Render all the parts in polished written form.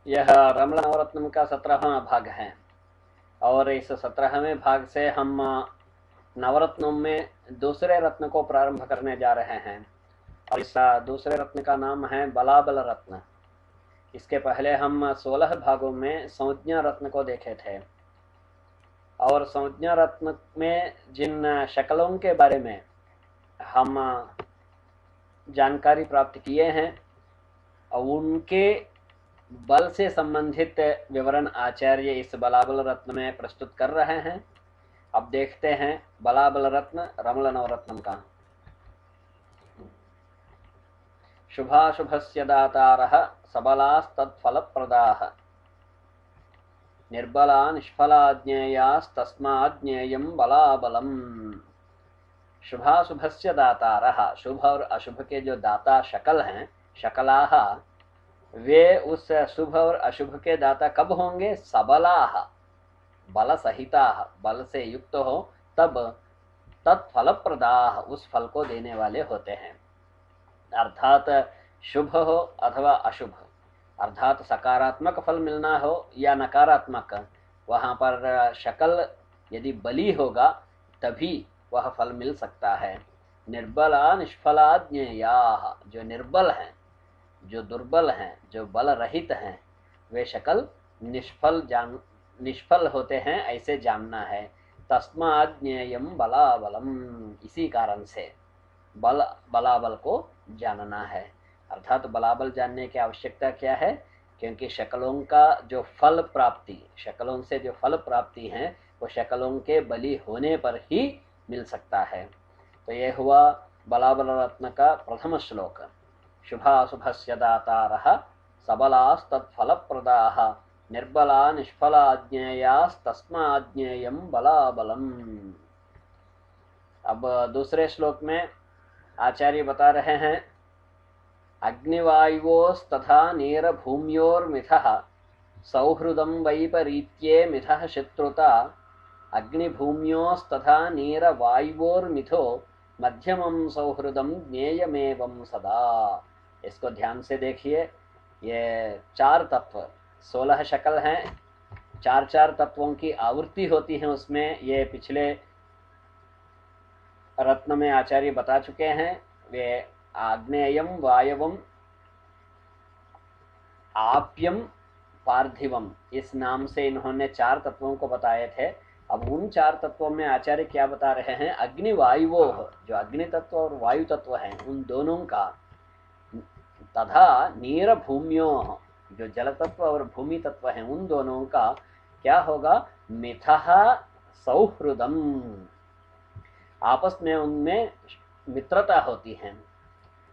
यह रमण नवरत्न का 17वां भाग है और इस 17वें भाग से हम नवरत्नों में दूसरे रत्न को प्रारंभ करने जा रहे हैं और इस दूसरे रत्न का नाम है बलाबल रत्न। इसके पहले हम 16 भागों में संज्ञा रत्न को देखे थे और संज्ञा रत्न में जिन शक्लों के बारे में हम जानकारी प्राप्त किए हैं और उनके बल से संबंधित विवरण आचार्य इस बलाबल रत्न में प्रस्तुत कर रहे हैं। अब देखते हैं बलाबल रत्न रमल नवरत्न का। शुभाशुभस्य दातारः सबलास्तत्फलप्रदाः निर्बला निष्फला ज्ञेयास्तस्माज्ञेयं बलाबलम्। शुभाशुभस्य दातारः, शुभ और अशुभ के जो दाता शकल हैं, शकलाः, वे उस शुभ और अशुभ के दाता कब होंगे? सबलाः, बल सहिताः, बल से युक्त हो तब तत्फलप्रदाः, उस फल को देने वाले होते हैं। अर्थात शुभ हो अथवा अशुभ, अर्थात सकारात्मक फल मिलना हो या नकारात्मक, वहाँ पर शकल यदि बली होगा तभी वह फल मिल सकता है। निर्बला निष्फला ज्ञेयाः, जो निर्बल हैं, जो दुर्बल हैं, जो बल रहित हैं, वे शकल निष्फल होते हैं ऐसे जानना है। तस्मात् ज्ञेयं बलाबलम, इसी कारण से बलाबल को जानना है। अर्थात बलाबल जानने की आवश्यकता क्या है? क्योंकि शकलों का जो फल प्राप्ति, शकलों से जो फल प्राप्ति है वो शकलों के बली होने पर ही मिल सकता है। तो यह हुआ बलाबल रत्न का प्रथम श्लोक। शुभाशुभस्य दातारः सबलास्तत्फलप्रदाः निर्बला निष्फला ज्ञेयास्तस्माज्ञेयं बलाबलम्। अब दूसरे श्लोक में आचार्य बता रहे हैं, अग्निवायुवोस्तथा नीरभूम्योर्मिथः सौहृदं वैपरीत्ये मिथः शत्रुता अग्निभूम्योस्तथा नीरवायुवोर्मिथो मध्यमं सौहृदं ज्ञेयमेवं सदा। इसको ध्यान से देखिए, ये 4 तत्व, 16 शकल हैं, 4 तत्वों की आवृत्ति होती है उसमें। ये पिछले रत्न में आचार्य बता चुके हैं। वे आग्नेयम वायवम आप्यम पार्थिवम, इस नाम से इन्होंने 4 तत्वों को बताए थे। अब उन 4 तत्वों में आचार्य क्या बता रहे हैं? अग्नि वायुवो, जो अग्नि तत्व और वायु तत्व हैं उन दोनों का, तथा नीर भूमियो, जो जल तत्व और भूमि तत्व हैं उन दोनों का क्या होगा? मिथः सौहृदम, आपस में उनमें मित्रता होती है।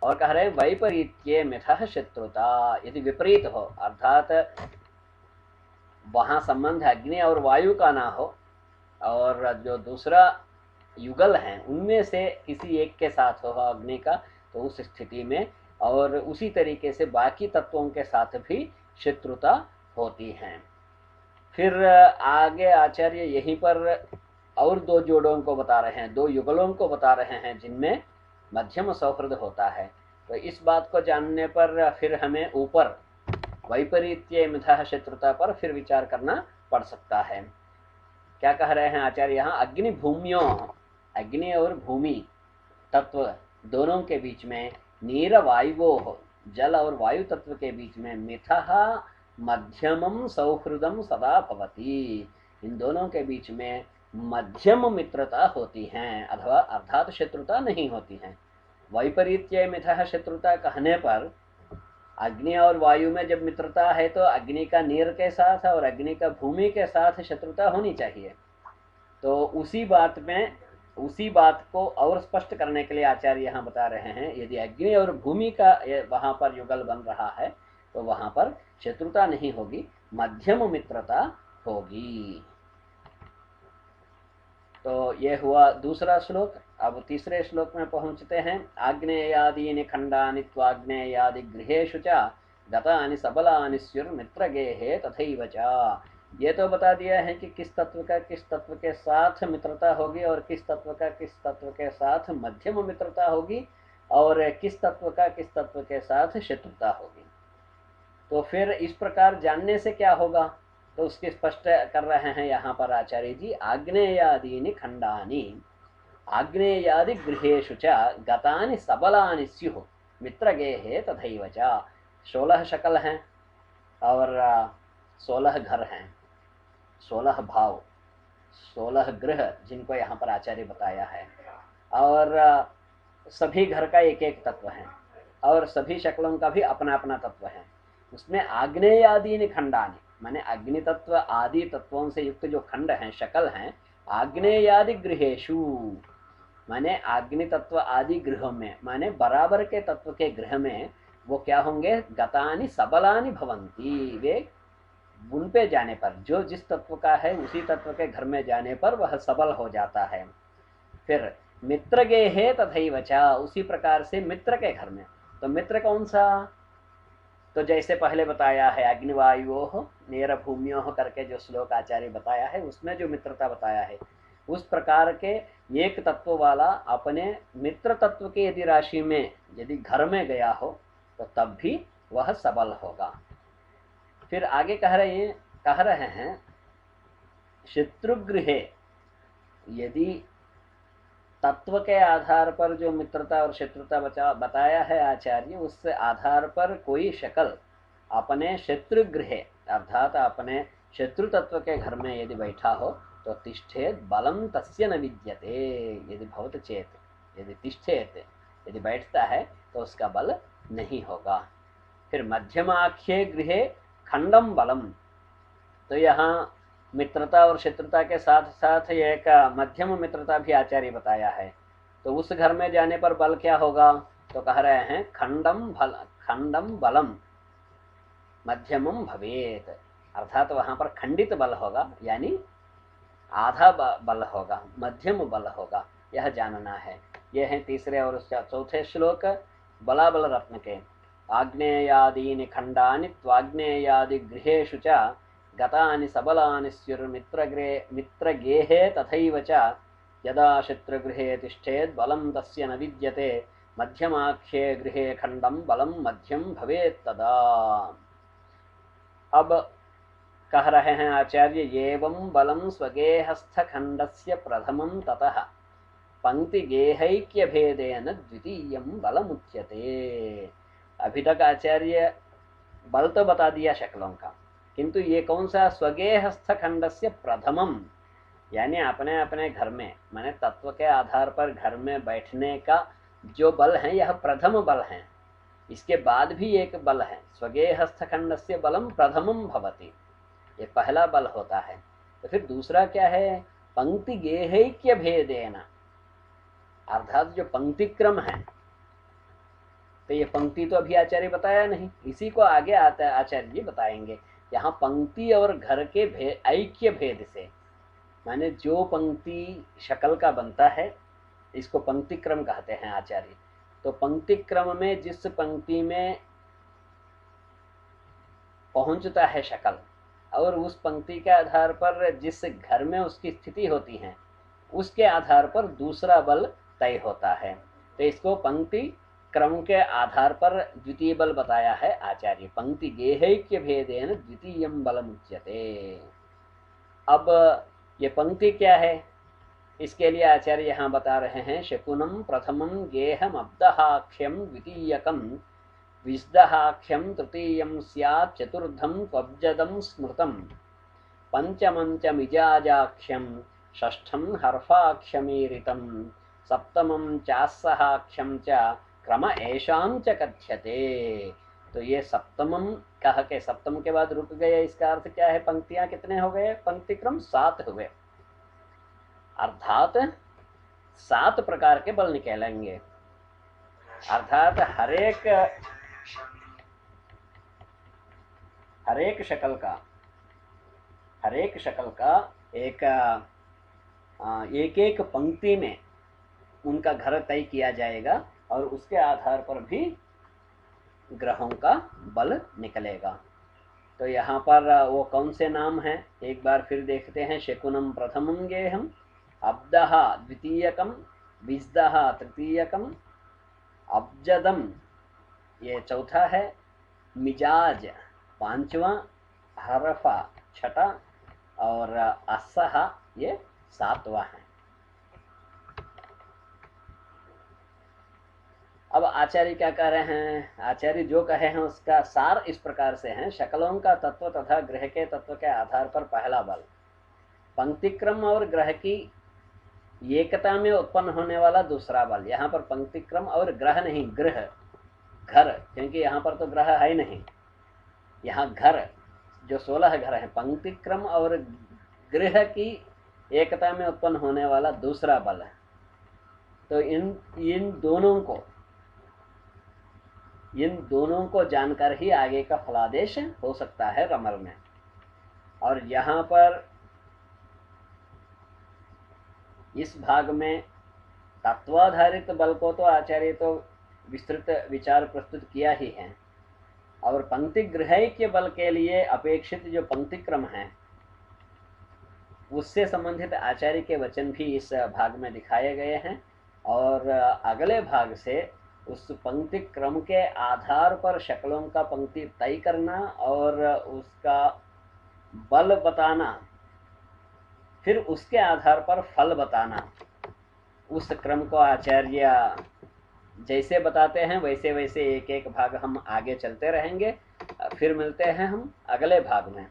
और कह रहे वैपरीत्ये मिथः शत्रुता, यदि विपरीत हो, अर्थात वहां संबंध अग्नि और वायु का ना हो और जो दूसरा युगल है उनमें से किसी एक के साथ हो अग्नि का, तो उस स्थिति में और उसी तरीके से बाकी तत्वों के साथ भी शत्रुता होती है। फिर आगे आचार्य यहीं पर और 2 जोड़ों को बता रहे हैं, 2 युगलों को बता रहे हैं जिनमें मध्यम सौहृद होता है। तो इस बात को जानने पर फिर हमें ऊपर वैपरीत्य मिथः शत्रुता पर फिर विचार करना पड़ सकता है। क्या कह रहे हैं आचार्य यहाँ? अग्नि भूमियों, अग्नि और भूमि तत्व दोनों के बीच में, नीर वायुवो, जल और वायु तत्व के बीच में, मिथः मध्यमम सौहृदम सदा भवति, इन दोनों के बीच में मध्यम मित्रता होती है, अथवा अर्थात शत्रुता नहीं होती है। वैपरीत्य मिथः शत्रुता कहने पर अग्नि और वायु में जब मित्रता है तो अग्नि का नीर के साथ और अग्नि का भूमि के साथ शत्रुता होनी चाहिए। तो उसी बात को और स्पष्ट करने के लिए आचार्य यहाँ बता रहे हैं, यदि अग्नि और भूमि का वहां पर युगल बन रहा है तो वहां पर शत्रुता नहीं होगी, मध्यम मित्रता होगी। तो ये हुआ दूसरा श्लोक। अब तीसरे श्लोक में पहुंचते हैं। आग्नेयादीनि खंडानि त्वाग्नेयादि गृहेषु च गतानि सबलानि स्युर्मित्र गेहे तथैव च। ये तो बता दिया है कि किस तत्व का किस तत्व के साथ मित्रता होगी और किस तत्व का किस तत्व के साथ मध्यम मित्रता होगी और किस तत्व का किस तत्व के साथ शत्रुता होगी। तो फिर इस प्रकार जानने से क्या होगा, तो उसके स्पष्ट कर रहे हैं यहाँ पर आचार्य जी। आग्नेयादीनि खंडानि आग्नेयादि गृहेषु च गतानि सबलानि स्युः मित्रगेहे तथैव च। 16 शकल हैं और 16 घर हैं, 16 भाव, 16 गृह जिनको यहाँ पर आचार्य बताया है। और सभी घर का एक एक तत्व है और सभी शक्लों का भी अपना अपना तत्व है। उसमें आग्नेय आदि खंडानि माने अग्नि तत्व आदि तत्वों से युक्त जो खंड हैं, शकल हैं, आग्नेयादि गृहेशु माने अग्नि तत्व आदि गृह में, माने बराबर के तत्व के गृह में वो क्या होंगे, गतानि सबलानि भवंती, वे उन पे जाने पर, जो जिस तत्व का है उसी तत्व के घर में जाने पर वह सबल हो जाता है। फिर मित्र गेहे तथैव च, उसी प्रकार से मित्र के घर में। तो मित्र कौन सा, तो जैसे पहले बताया है अग्निवायुओ नेर भूमियों करके जो श्लोक आचार्य बताया है, उसमें जो मित्रता बताया है, उस प्रकार के एक तत्व वाला अपने मित्र तत्व के यदि राशि में यदि घर में गया हो तो तब भी वह सबल होगा। फिर आगे कह रहे हैं शत्रुगृहे, यदि तत्व के आधार पर जो मित्रता और शत्रुता बताया है आचार्य, उस आधार पर कोई शकल अपने शत्रुगृहे अर्थात अपने शत्रु तत्व के घर में यदि बैठा हो तो तिष्ठेत बलम तस्य न विद्यते, यदि भवत चेत, यदि तिष्ठेत यदि बैठता है तो उसका बल नहीं होगा। फिर मध्यमाख्ये गृहे खंडम बलम, तो यहाँ मित्रता और शत्रुता के साथ साथ एक मध्यम मित्रता भी आचार्य बताया है। तो उस घर में जाने पर बल क्या होगा, तो कह रहे हैं खंडम बलम मध्यमम भवेत, अर्थात वहां पर खंडित बल होगा, यानी आधा बल होगा, मध्यम बल होगा, यह जानना है। यह है तीसरे और चौथे श्लोक बलाबल रत्न के। आग्नेयादीनि खंडानि त्वाग्नेयादि गृहेषु च गतानि सबलानि स्युर्मित्रगेहे तथैव च यदा शत्रुगृहे तिष्ठेत् बलं तस्य न विद्यते मध्यमाख्ये गृहे खंडम बलम मध्यम भवेत् तदा। अब कह रहे हैं आचार्य, एवं बलम स्वगेहस्थ खंडस्य प्रथमं ततः पंक्तिगेहैक्य भेदेन द्वितीयं बलमुच्यते। अभी तक आचार्य बल तो बता दिया शक्लों का, किंतु ये कौन सा, स्वगेहस्थ खंडस्य प्रथमम, यानी अपने अपने घर में माने तत्व के आधार पर घर में बैठने का जो बल है यह प्रथम बल है। इसके बाद भी एक बल है, स्वगेहस्थ खंडस्य बलम प्रथमम भवति, ये पहला बल होता है। तो फिर दूसरा क्या है, पंक्ति गेहैक्य भेदेन, अर्थात जो पंक्ति क्रम है, तो ये पंक्ति तो अभी आचार्य बताया नहीं, इसी को आगे आता है आचार्य जी बताएंगे। यहाँ पंक्ति और घर के ऐक्य भेद से, माने जो पंक्ति शकल का बनता है इसको पंक्ति क्रम कहते हैं आचार्य। तो पंक्ति क्रम में जिस पंक्ति में पहुंचता है शकल और उस पंक्ति के आधार पर जिस घर में उसकी स्थिति होती है, उसके आधार पर दूसरा बल तय होता है। तो इसको पंक्ति क्रम के आधार पर द्वितीय बल बताया है आचार्य। पंक्ति गेहैक्य भेदेन द्वितीयं बलमुच्यते। अब ये पंक्ति क्या है, इसके लिए आचार्य यहाँ बता रहे हैं, शकुनम प्रथमं गेहम अब्दहाख्यम द्वितीयकम विष्दहाख्यम तृतीयं स्यात् चतुर्थं त्वब्जदं स्मृतम् पंचमं च मिजाजाख्यम षष्ठं हर्फाख्यमीरितं सप्तमं चास्सहाख्यम च क्रम ऐशां च कथ्यते। तो ये सप्तमम कह के सप्तम के बाद रुक गए, इसका अर्थ क्या है, पंक्तियां कितने हो गए, पंक्ति क्रम 7 हुए, अर्थात 7 प्रकार के बल निकलेंगे। अर्थात हरेक शकल का एक एक पंक्ति में उनका घर तय किया जाएगा और उसके आधार पर भी ग्रहों का बल निकलेगा। तो यहाँ पर वो कौन से नाम हैं, एक बार फिर देखते हैं। शकुनम प्रथमं गेहम, अब्दः द्वितीयकम, विष्दः तृतीयकम, अब्जदम ये चौथा है, मिजाज पांचवा, हरफा छठा और असहा ये सातवां है। अब आचार्य क्या कह रहे हैं? आचार्य जो कहे हैं उसका सार इस प्रकार से है। शकलों का तत्व तथा ग्रह के तत्व के आधार पर पहला बल, पंक्तिक्रम और ग्रह की एकता में उत्पन्न होने वाला दूसरा बल। यहाँ पर पंक्तिक्रम और ग्रह नहीं, ग्रह, घर, क्योंकि यहाँ पर तो ग्रह है ही नहीं, यहाँ घर, जो 16 घर है, पंक्तिक्रम और गृह की एकता में उत्पन्न होने वाला दूसरा बल है। तो इन दोनों को जानकर ही आगे का फलादेश हो सकता है रमल में। और यहाँ पर इस भाग में तत्वाधारित बल को तो आचार्य तो विस्तृत विचार प्रस्तुत किया ही है, और पंक्ति ग्रह के बल के लिए अपेक्षित जो पंक्तिक्रम है उससे संबंधित आचार्य के वचन भी इस भाग में दिखाए गए हैं। और अगले भाग से उस पंक्ति क्रम के आधार पर शकलों का पंक्ति तय करना और उसका बल बताना, फिर उसके आधार पर फल बताना, उस क्रम को आचार्य जैसे बताते हैं वैसे वैसे एक एक भाग हम आगे चलते रहेंगे। फिर मिलते हैं हम अगले भाग में।